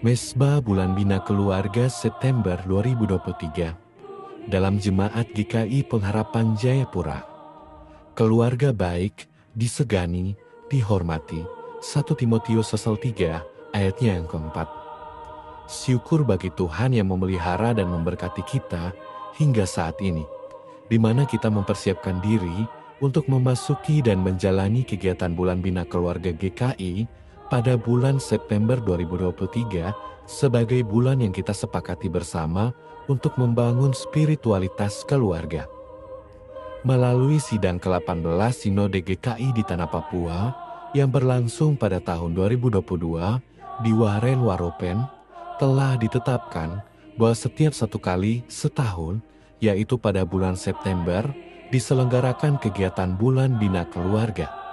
Mesbah Bulan Bina Keluarga September 2023 dalam Jemaat GKI Pengharapan Jayapura. Keluarga baik, disegani, dihormati. 1 Timotius pasal 3 ayatnya yang keempat. Syukur bagi Tuhan yang memelihara dan memberkati kita hingga saat ini, di mana kita mempersiapkan diri untuk memasuki dan menjalani kegiatan Bulan Bina Keluarga GKI pada bulan September 2023 sebagai bulan yang kita sepakati bersama untuk membangun spiritualitas keluarga. Melalui sidang ke-18 Sinode GKI di Tanah Papua yang berlangsung pada tahun 2022 di Waren Waropen, telah ditetapkan bahwa setiap 1 kali setahun, yaitu pada bulan September, diselenggarakan kegiatan Bulan Bina Keluarga.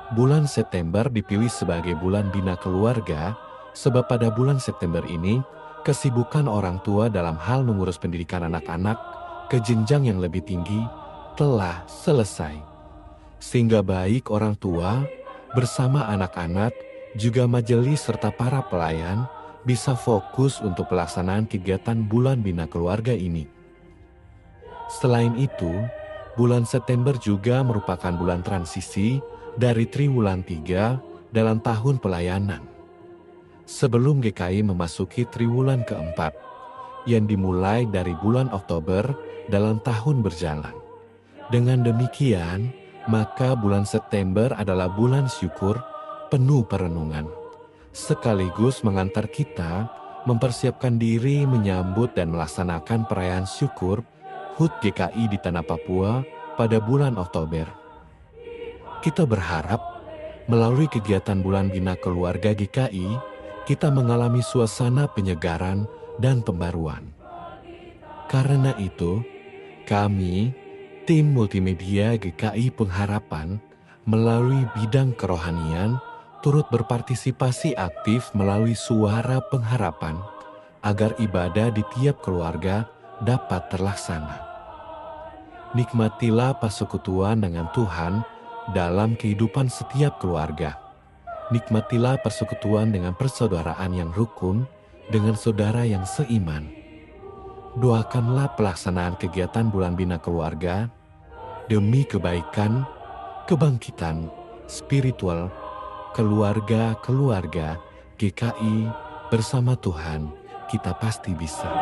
Bulan September dipilih sebagai bulan bina keluarga sebab pada bulan September ini kesibukan orang tua dalam hal mengurus pendidikan anak-anak ke jenjang yang lebih tinggi telah selesai. Sehingga baik orang tua bersama anak-anak juga majelis serta para pelayan bisa fokus untuk pelaksanaan kegiatan bulan bina keluarga ini. Selain itu, bulan September juga merupakan bulan transisi dari triwulan 3 dalam tahun pelayanan. Sebelum GKI memasuki triwulan keempat, yang dimulai dari bulan Oktober dalam tahun berjalan. Dengan demikian, maka bulan September adalah bulan syukur penuh perenungan, sekaligus mengantar kita mempersiapkan diri menyambut dan melaksanakan perayaan syukur HUT GKI di Tanah Papua pada bulan Oktober. Kita berharap melalui kegiatan Bulan Bina Keluarga GKI, kita mengalami suasana penyegaran dan pembaruan. Karena itu, kami, tim multimedia GKI Pengharapan, melalui bidang kerohanian, turut berpartisipasi aktif melalui suara pengharapan, agar ibadah di tiap keluarga dapat terlaksana. Nikmatilah persekutuan dengan Tuhan dalam kehidupan setiap keluarga. Nikmatilah persekutuan dengan persaudaraan yang rukun dengan saudara yang seiman. Doakanlah pelaksanaan kegiatan Bulan Bina Keluarga demi kebaikan, kebangkitan, spiritual, keluarga-keluarga GKI bersama Tuhan, kita pasti bisa.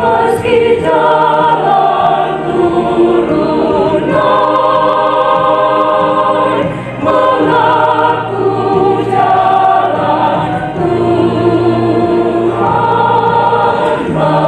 Meski jalan turunan, mengaku jalan Tuhan baik.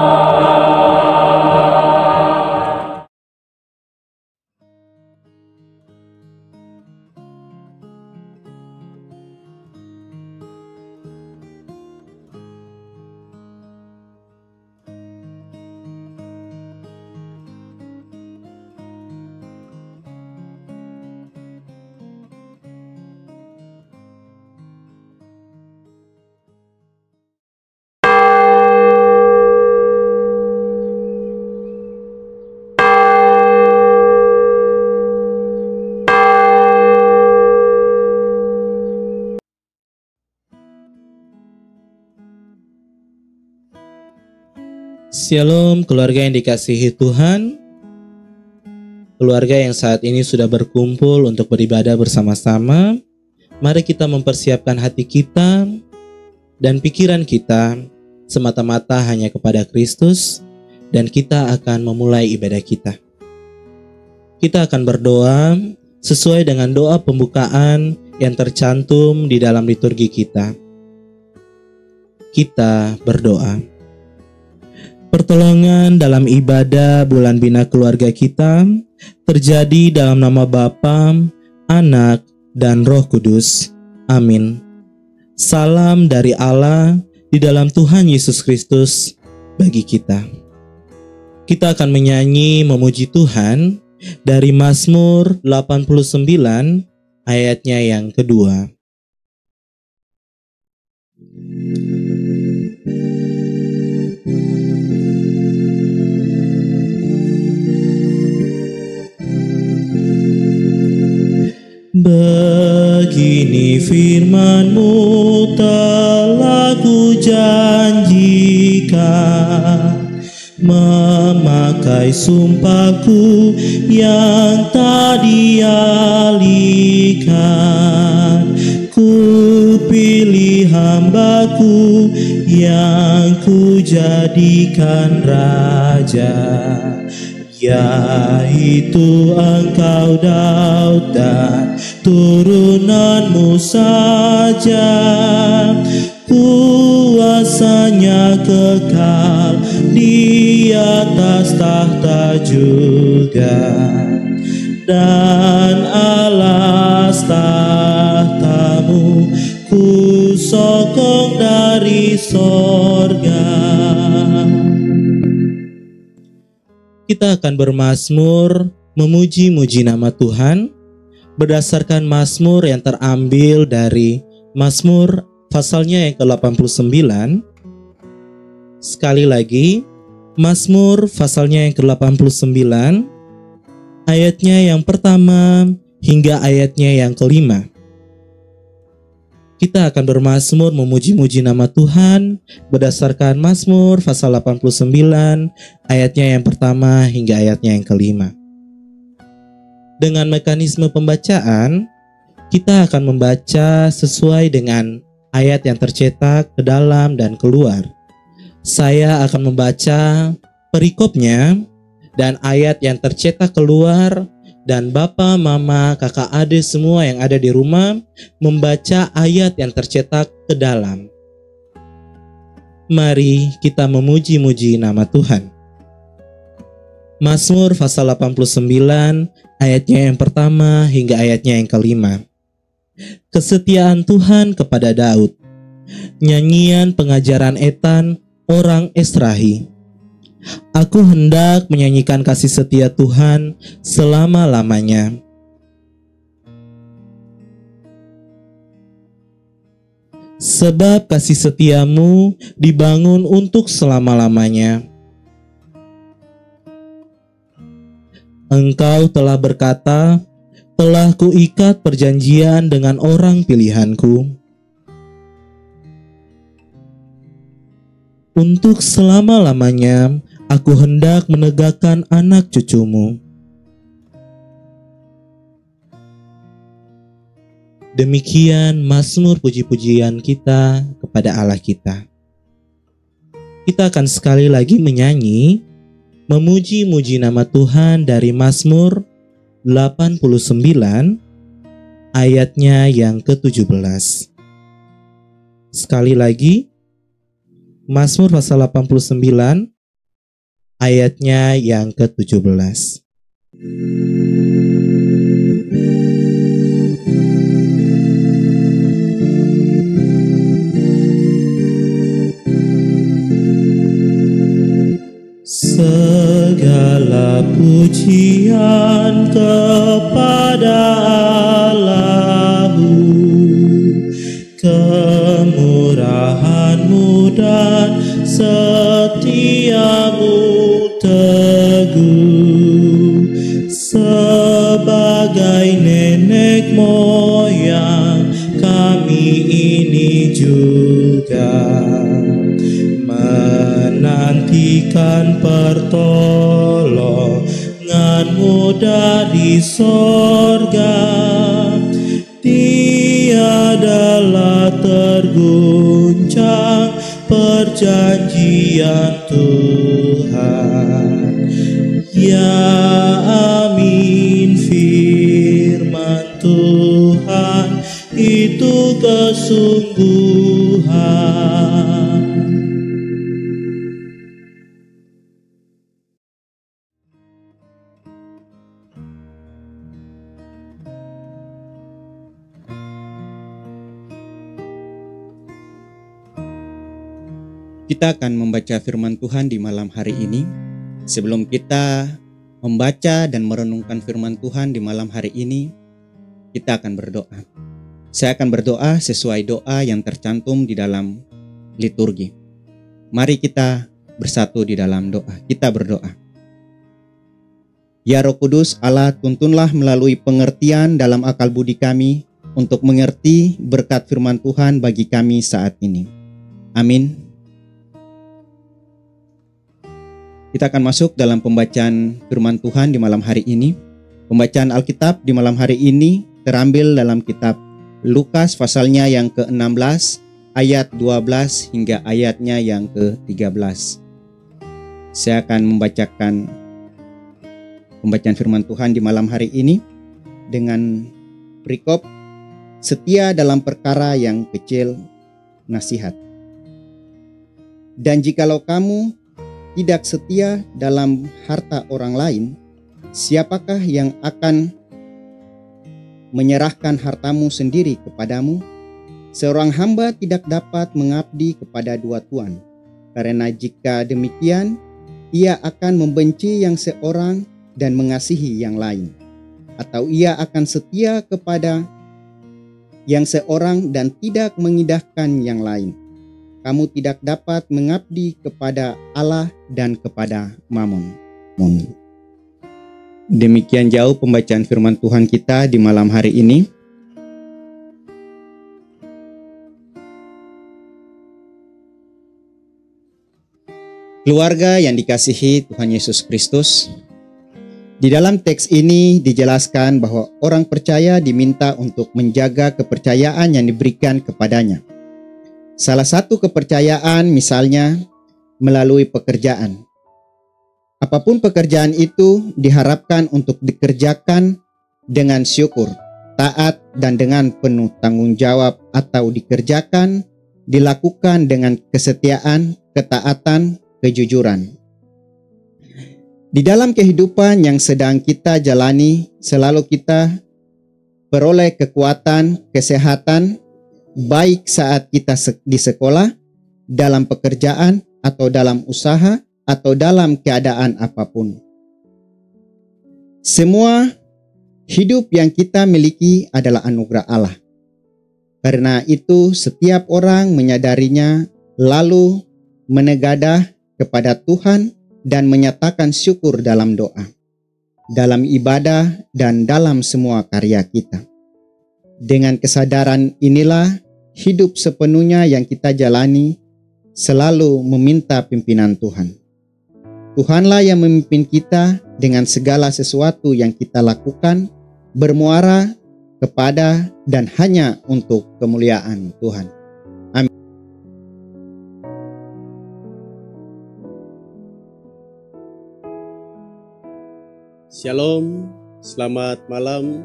Shalom keluarga yang dikasihi Tuhan, keluarga yang saat ini sudah berkumpul untuk beribadah bersama-sama. Mari kita mempersiapkan hati kita dan pikiran kita semata-mata hanya kepada Kristus, dan kita akan memulai ibadah kita. Kita akan berdoa sesuai dengan doa pembukaan yang tercantum di dalam liturgi kita. Kita berdoa. Pertolongan dalam ibadah Bulan Bina Keluarga kita terjadi dalam nama Bapa, Anak, dan Roh Kudus. Amin. Salam dari Allah di dalam Tuhan Yesus Kristus bagi kita. Kita akan menyanyi memuji Tuhan dari Mazmur 89 ayatnya yang kedua. Begini firman-Mu telah Ku janjikan, memakai sumpahku yang tak dialihkan. Ku pilih hamba-Ku yang Ku jadikan raja, yaitu engkau Daud dan turunanmu saja. Kuasanya kekal di atas tahta juga, dan alas tahtamu ku sokong dari sorga. Kita akan bermazmur memuji-muji nama Tuhan berdasarkan mazmur yang terambil dari Mazmur pasalnya yang ke-89. Sekali lagi, Mazmur pasalnya yang ke-89, ayatnya yang pertama hingga ayatnya yang kelima. Kita akan bermazmur memuji-muji nama Tuhan berdasarkan Mazmur pasal 89 ayatnya yang pertama hingga ayatnya yang kelima. Dengan mekanisme pembacaan, kita akan membaca sesuai dengan ayat yang tercetak ke dalam dan keluar. Saya akan membaca perikopnya dan ayat yang tercetak keluar, dan Bapak, Mama, Kakak, Adik semua yang ada di rumah membaca ayat yang tercetak ke dalam. Mari kita memuji-muji nama Tuhan. Mazmur pasal 89 ayatnya yang pertama hingga ayatnya yang kelima. Kesetiaan Tuhan kepada Daud. Nyanyian pengajaran Etan orang Esrahi. Aku hendak menyanyikan kasih setia Tuhan selama-lamanya. Sebab kasih setiamu dibangun untuk selama-lamanya. Engkau telah berkata, telah kuikat perjanjian dengan orang pilihanku, untuk selama-lamanya aku hendak menegakkan anak cucumu. Demikian mazmur puji-pujian kita kepada Allah kita. Kita akan sekali lagi menyanyi memuji-muji nama Tuhan dari Mazmur 89 ayatnya yang ke-17. Sekali lagi, Mazmur pasal 89 ayatnya yang ke-17. Segala pujian kepada Allahku, kemurahan-Mu dan setiamu teguh, sebagai nenek moyang kami ini juga menantikan pertolongan-Mu dari sorga. Tiadalah terguncang perjanjian Tuhan. Ya amin, firman Tuhan itu kesungguhan. Kita akan membaca firman Tuhan di malam hari ini. Sebelum kita membaca dan merenungkan firman Tuhan di malam hari ini, kita akan berdoa. Saya akan berdoa sesuai doa yang tercantum di dalam liturgi. Mari kita bersatu di dalam doa. Kita berdoa. Ya Roh Kudus Allah, tuntunlah melalui pengertian dalam akal budi kami untuk mengerti berkat firman Tuhan bagi kami saat ini. Amin. Kita akan masuk dalam pembacaan firman Tuhan di malam hari ini. Pembacaan Alkitab di malam hari ini terambil dalam kitab Lukas pasalnya yang ke-16 ayat 12 hingga ayatnya yang ke-13. Saya akan membacakan pembacaan firman Tuhan di malam hari ini dengan perikop setia dalam perkara yang kecil, nasihat. Dan jikalau kamu tidak setia dalam harta orang lain, siapakah yang akan menyerahkan hartamu sendiri kepadamu? Seorang hamba tidak dapat mengabdi kepada dua tuan, karena jika demikian, ia akan membenci yang seorang dan mengasihi yang lain, atau ia akan setia kepada yang seorang dan tidak mengindahkan yang lain. Kamu tidak dapat mengabdi kepada Allah dan kepada Mammon. Demikian jauh pembacaan firman Tuhan kita di malam hari ini. Keluarga yang dikasihi Tuhan Yesus Kristus, di dalam teks ini dijelaskan bahwa orang percaya diminta untuk menjaga kepercayaan yang diberikan kepadanya. Salah satu kepercayaan misalnya melalui pekerjaan. Apapun pekerjaan itu diharapkan untuk dikerjakan dengan syukur, taat, dan dengan penuh tanggung jawab, atau dilakukan dengan kesetiaan, ketaatan, kejujuran. Di dalam kehidupan yang sedang kita jalani, selalu kita peroleh kekuatan, kesehatan, baik saat kita di sekolah, dalam pekerjaan, atau dalam usaha, atau dalam keadaan apapun. Semua hidup yang kita miliki adalah anugerah Allah. Karena itu setiap orang menyadarinya, lalu menegadah kepada Tuhan dan menyatakan syukur dalam doa, dalam ibadah, dan dalam semua karya kita. Dengan kesadaran inilah hidup sepenuhnya yang kita jalani selalu meminta pimpinan Tuhan. Tuhanlah yang memimpin kita dengan segala sesuatu yang kita lakukan, bermuara kepada dan hanya untuk kemuliaan Tuhan. Amin. Shalom, selamat malam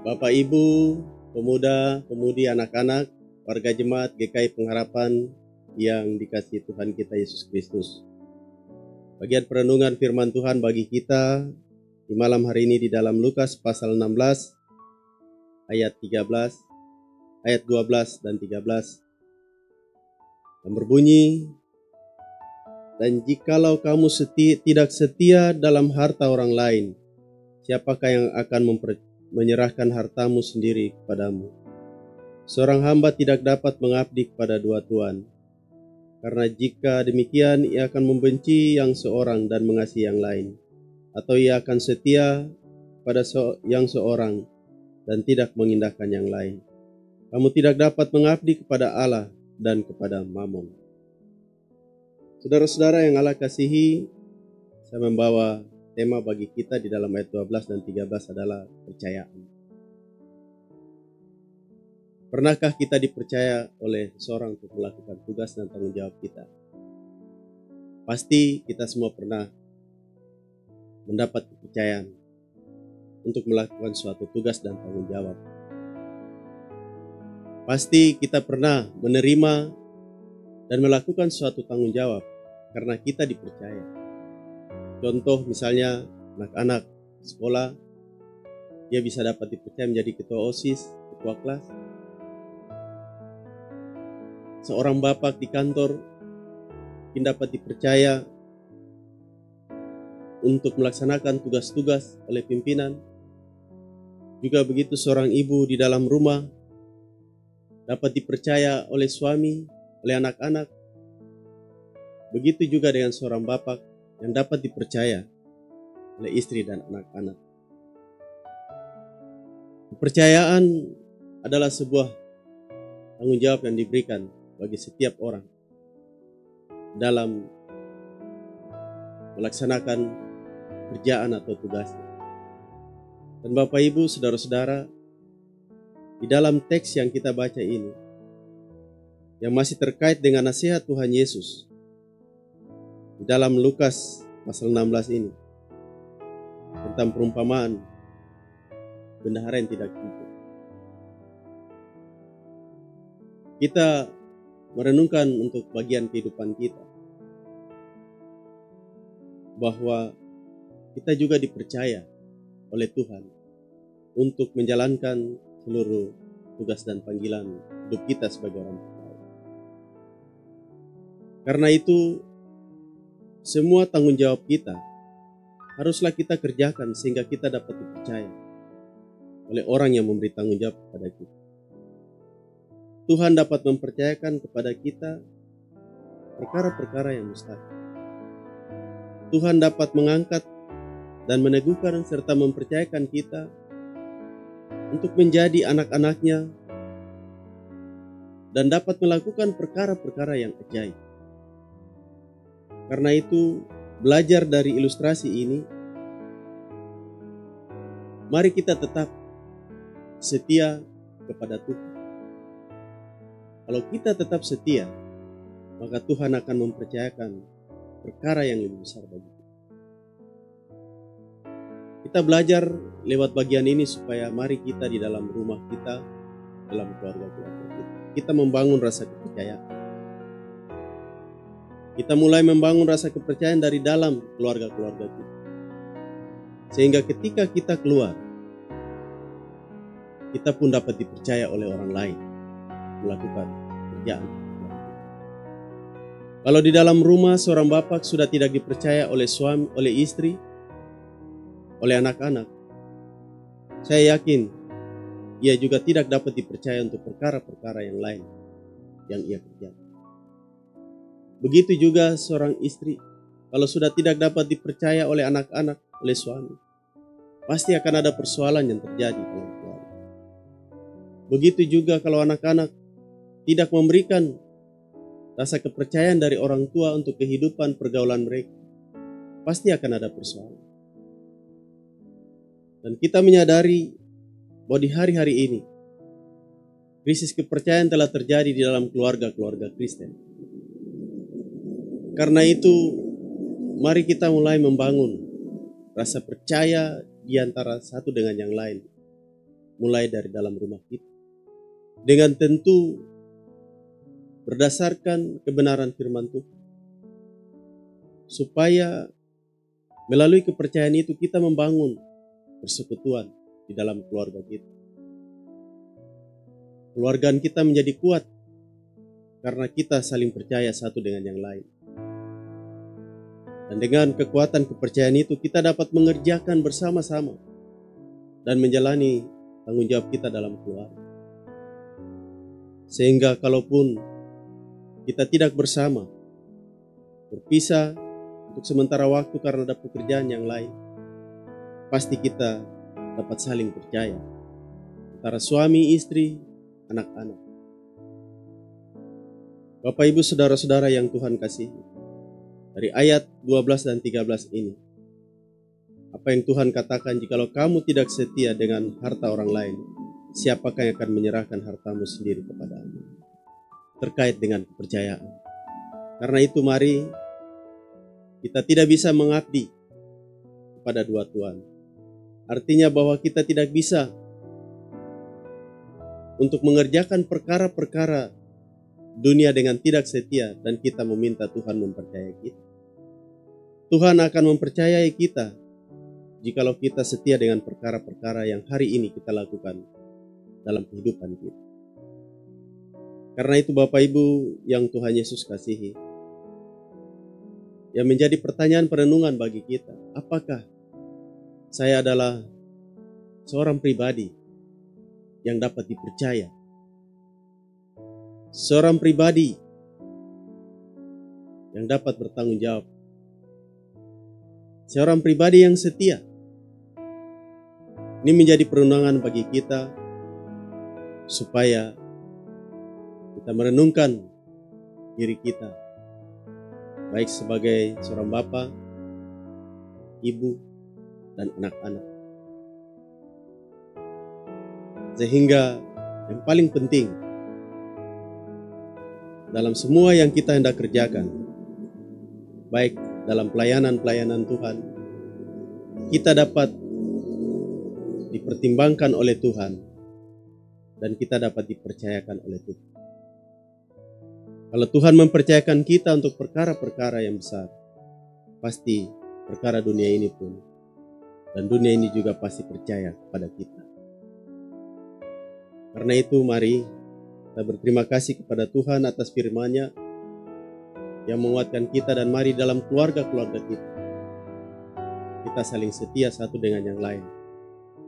Bapak Ibu, pemuda, pemudi, anak-anak, warga jemaat GKI Pengharapan yang dikasihi Tuhan kita Yesus Kristus. Bagian perenungan firman Tuhan bagi kita di malam hari ini di dalam Lukas pasal 16 ayat 13, ayat 12 dan 13 yang berbunyi, dan jikalau kamu tidak setia dalam harta orang lain, siapakah yang akan menyerahkan hartamu sendiri kepadamu? Seorang hamba tidak dapat mengabdi kepada dua tuan, karena jika demikian ia akan membenci yang seorang dan mengasihi yang lain, atau ia akan setia pada yang seorang dan tidak mengindahkan yang lain. Kamu tidak dapat mengabdi kepada Allah dan kepada Mammon. Saudara-saudara yang Allah kasihi, saya membawa tema bagi kita di dalam ayat 12 dan 13 adalah percayaan. Pernahkah kita dipercaya oleh seorang untuk melakukan tugas dan tanggung jawab kita? Pasti kita semua pernah mendapat kepercayaan untuk melakukan suatu tugas dan tanggung jawab. Pasti kita pernah menerima dan melakukan suatu tanggung jawab karena kita dipercaya. Contoh misalnya anak-anak sekolah, dia bisa dapat dipercaya menjadi ketua OSIS, ketua kelas. Seorang bapak di kantor mungkin dapat dipercaya untuk melaksanakan tugas-tugas oleh pimpinan. Juga begitu seorang ibu di dalam rumah dapat dipercaya oleh suami, oleh anak-anak. Begitu juga dengan seorang bapak yang dapat dipercaya oleh istri dan anak-anak. Kepercayaan adalah sebuah tanggung jawab yang diberikan bagi setiap orang dalam melaksanakan kerjaan atau tugasnya. Dan Bapak Ibu, saudara-saudara, di dalam teks yang kita baca ini, yang masih terkait dengan nasihat Tuhan Yesus, di dalam Lukas pasal 16 ini, tentang perumpamaan bendahara yang tidak jujur. Kita merenungkan untuk bagian kehidupan kita, bahwa kita juga dipercaya oleh Tuhan untuk menjalankan seluruh tugas dan panggilan hidup kita sebagai orang percaya. Karena itu, semua tanggung jawab kita haruslah kita kerjakan sehingga kita dapat dipercaya oleh orang yang memberi tanggung jawab kepada kita. Tuhan dapat mempercayakan kepada kita perkara-perkara yang mustahil. Tuhan dapat mengangkat dan meneguhkan serta mempercayakan kita untuk menjadi anak-anaknya dan dapat melakukan perkara-perkara yang ajaib. Karena itu, belajar dari ilustrasi ini, mari kita tetap setia kepada Tuhan. Kalau kita tetap setia, maka Tuhan akan mempercayakan perkara yang lebih besar bagi kita. Kita belajar lewat bagian ini supaya mari kita di dalam rumah kita, dalam keluarga-keluarga kita membangun rasa kepercayaan. Kita mulai membangun rasa kepercayaan dari dalam keluarga-keluarga kita. Sehingga ketika kita keluar, kita pun dapat dipercaya oleh orang lain melakukan kerjaan. Kalau di dalam rumah seorang bapak sudah tidak dipercaya oleh suami, oleh istri, oleh anak-anak, saya yakin ia juga tidak dapat dipercaya untuk perkara-perkara yang lain yang ia kerjakan. Begitu juga seorang istri, kalau sudah tidak dapat dipercaya oleh anak-anak, oleh suami, pasti akan ada persoalan yang terjadi dalam keluarga. Begitu juga kalau anak-anak tidak memberikan rasa kepercayaan dari orang tua untuk kehidupan pergaulan mereka, pasti akan ada persoalan. Dan kita menyadari bahwa di hari-hari ini, krisis kepercayaan telah terjadi di dalam keluarga-keluarga Kristen. Karena itu, mari kita mulai membangun rasa percaya di antara satu dengan yang lain, mulai dari dalam rumah kita. Dengan tentu berdasarkan kebenaran firman Tuhan. Supaya melalui kepercayaan itu kita membangun persekutuan di dalam keluarga kita. Keluargaan kita menjadi kuat karena kita saling percaya satu dengan yang lain. Dan dengan kekuatan kepercayaan itu kita dapat mengerjakan bersama-sama dan menjalani tanggung jawab kita dalam keluarga. Sehingga kalaupun kita tidak bersama, berpisah untuk sementara waktu karena ada pekerjaan yang lain, pasti kita dapat saling percaya antara suami, istri, anak-anak. Bapak, Ibu, saudara-saudara yang Tuhan kasihi, dari ayat 12 dan 13 ini, apa yang Tuhan katakan, jikalau kamu tidak setia dengan harta orang lain, siapakah yang akan menyerahkan hartamu sendiri kepadamu? Terkait dengan kepercayaan. Karena itu mari kita tidak bisa mengabdi kepada dua tuan. Artinya bahwa kita tidak bisa untuk mengerjakan perkara-perkara dunia dengan tidak setia dan kita meminta Tuhan mempercayai kita. Tuhan akan mempercayai kita jikalau kita setia dengan perkara-perkara yang hari ini kita lakukan dalam kehidupan kita. Karena itu Bapak Ibu yang Tuhan Yesus kasihi, yang menjadi pertanyaan perenungan bagi kita. Apakah saya adalah seorang pribadi yang dapat dipercaya? Seorang pribadi yang dapat bertanggung jawab. Seorang pribadi yang setia. Ini menjadi perenungan bagi kita supaya kita merenungkan diri kita, baik sebagai seorang bapa, ibu, dan anak-anak. Sehingga yang paling penting dalam semua yang kita hendak kerjakan, baik dalam pelayanan-pelayanan Tuhan, kita dapat dipertimbangkan oleh Tuhan dan kita dapat dipercayakan oleh Tuhan. Kalau Tuhan mempercayakan kita untuk perkara-perkara yang besar, pasti perkara dunia ini pun, dan dunia ini juga pasti percaya kepada kita. Karena itu mari kita berterima kasih kepada Tuhan atas firman-Nya yang menguatkan kita, dan mari dalam keluarga-keluarga kita saling setia satu dengan yang lain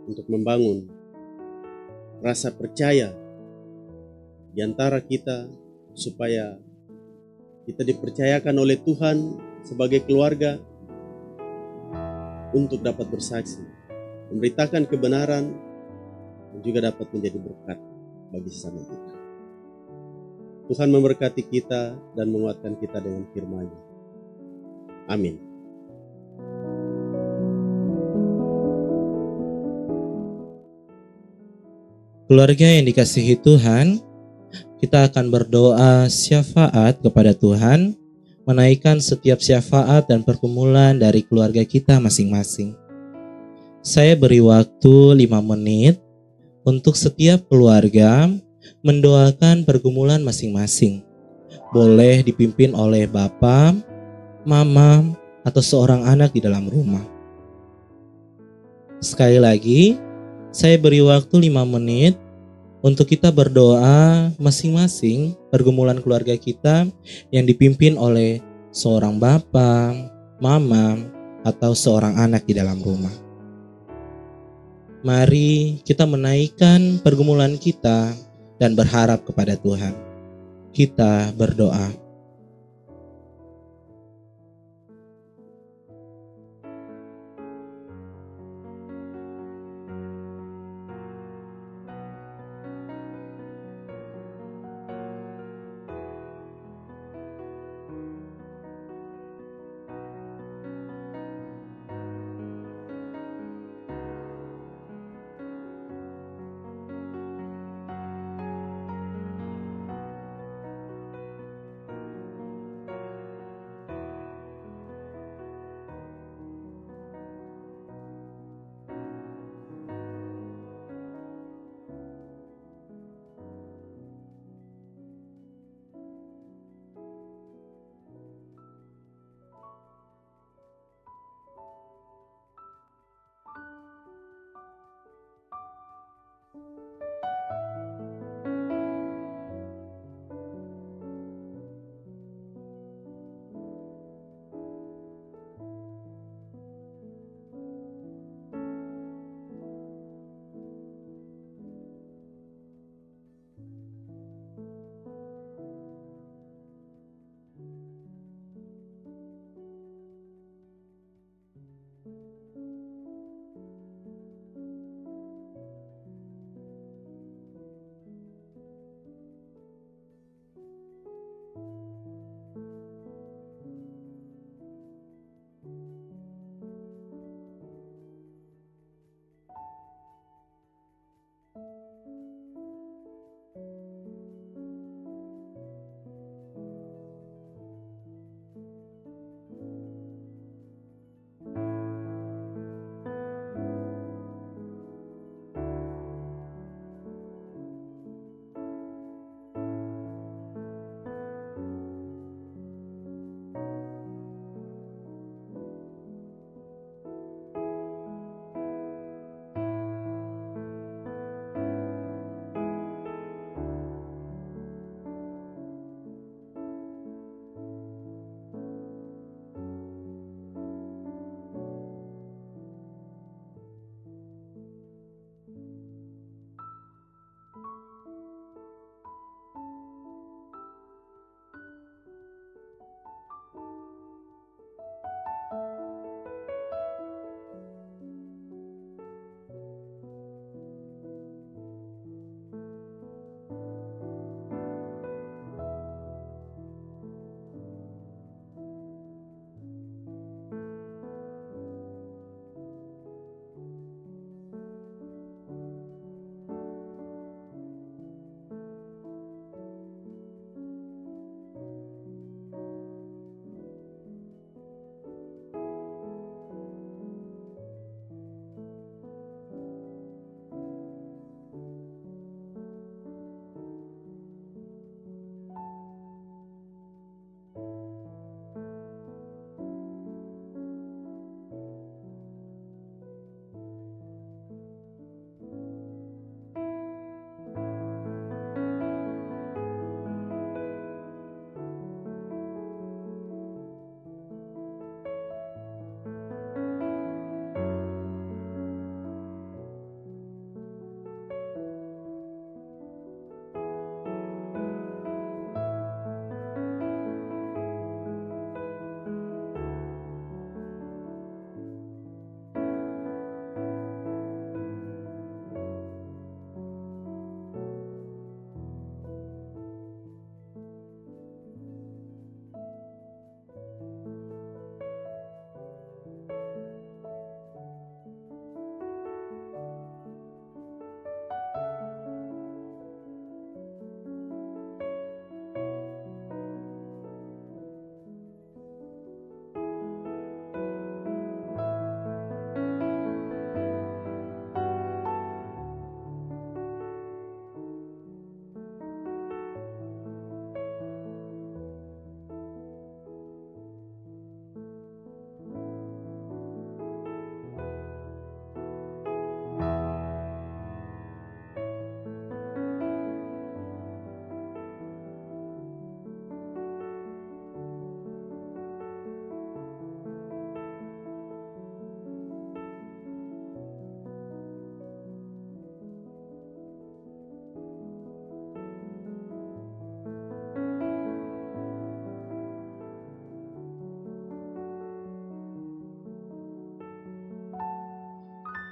untuk membangun rasa percaya di antara kita, supaya kita dipercayakan oleh Tuhan sebagai keluarga untuk dapat bersaksi, memberitakan kebenaran, dan juga dapat menjadi berkat bagi sesama kita. Tuhan memberkati kita dan menguatkan kita dengan firman-Nya. Amin. Keluarga yang dikasihi Tuhan, kita akan berdoa syafaat kepada Tuhan, menaikkan setiap syafaat dan pergumulan dari keluarga kita masing-masing. Saya beri waktu 5 menit untuk setiap keluarga mendoakan pergumulan masing-masing. Boleh dipimpin oleh Bapak, Mama, atau seorang anak di dalam rumah. Sekali lagi, saya beri waktu 5 menit untuk kita berdoa masing-masing pergumulan keluarga kita yang dipimpin oleh seorang Bapak, Mama, atau seorang anak di dalam rumah. Mari kita menaikkan pergumulan kita dan berharap kepada Tuhan. Kita berdoa.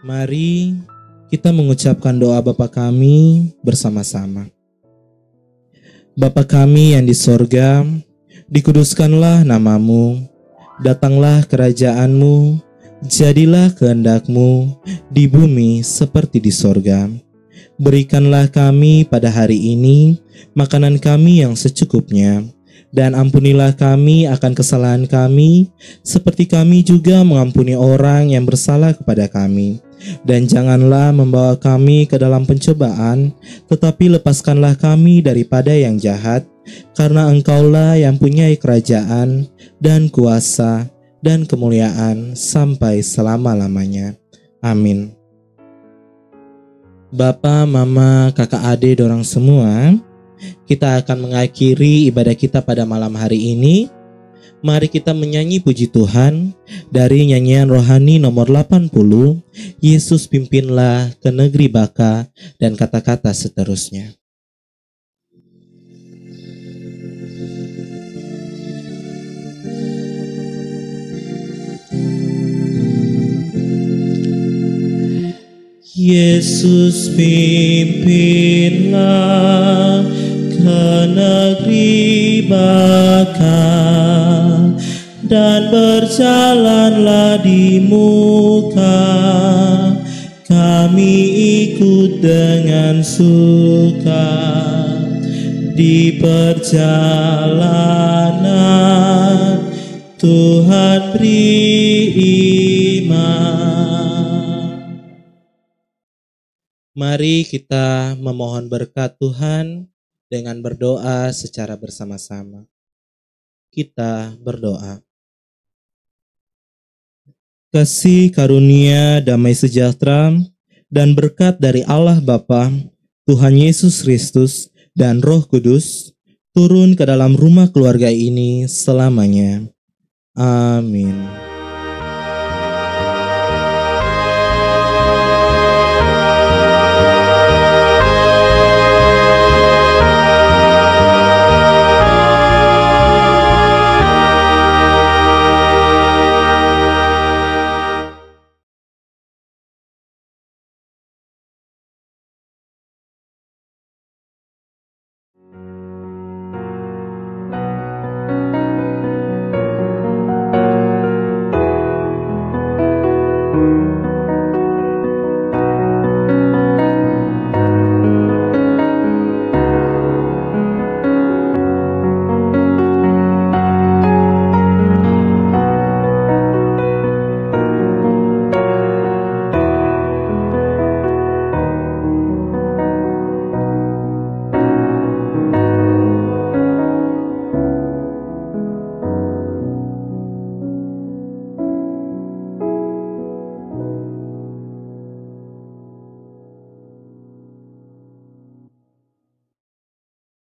Mari kita mengucapkan doa Bapa kami bersama-sama. Bapa kami yang di sorga, dikuduskanlah namamu, datanglah kerajaan-Mu, jadilah kehendak-Mu di bumi seperti di sorga. Berikanlah kami pada hari ini makanan kami yang secukupnya, dan ampunilah kami akan kesalahan kami, seperti kami juga mengampuni orang yang bersalah kepada kami. Dan janganlah membawa kami ke dalam pencobaan, tetapi lepaskanlah kami daripada yang jahat, karena Engkaulah yang punyai kerajaan, dan kuasa, dan kemuliaan, sampai selama-lamanya. Amin. Bapa, Mama, Kakak, Adik, dorang semua, kita akan mengakhiri ibadah kita pada malam hari ini. Mari kita menyanyi puji Tuhan dari nyanyian rohani nomor 80, Yesus pimpinlah ke negeri baka, dan kata-kata seterusnya. Yesus pimpinlah ke negeri baka, dan berjalanlah di muka, kami ikut dengan suka di perjalanan, Tuhan beri iman. Mari kita memohon berkat Tuhan dengan berdoa secara bersama-sama. Kita berdoa. Kasih karunia, damai sejahtera, dan berkat dari Allah Bapa, Tuhan Yesus Kristus, dan Roh Kudus turun ke dalam rumah keluarga ini selamanya. Amin.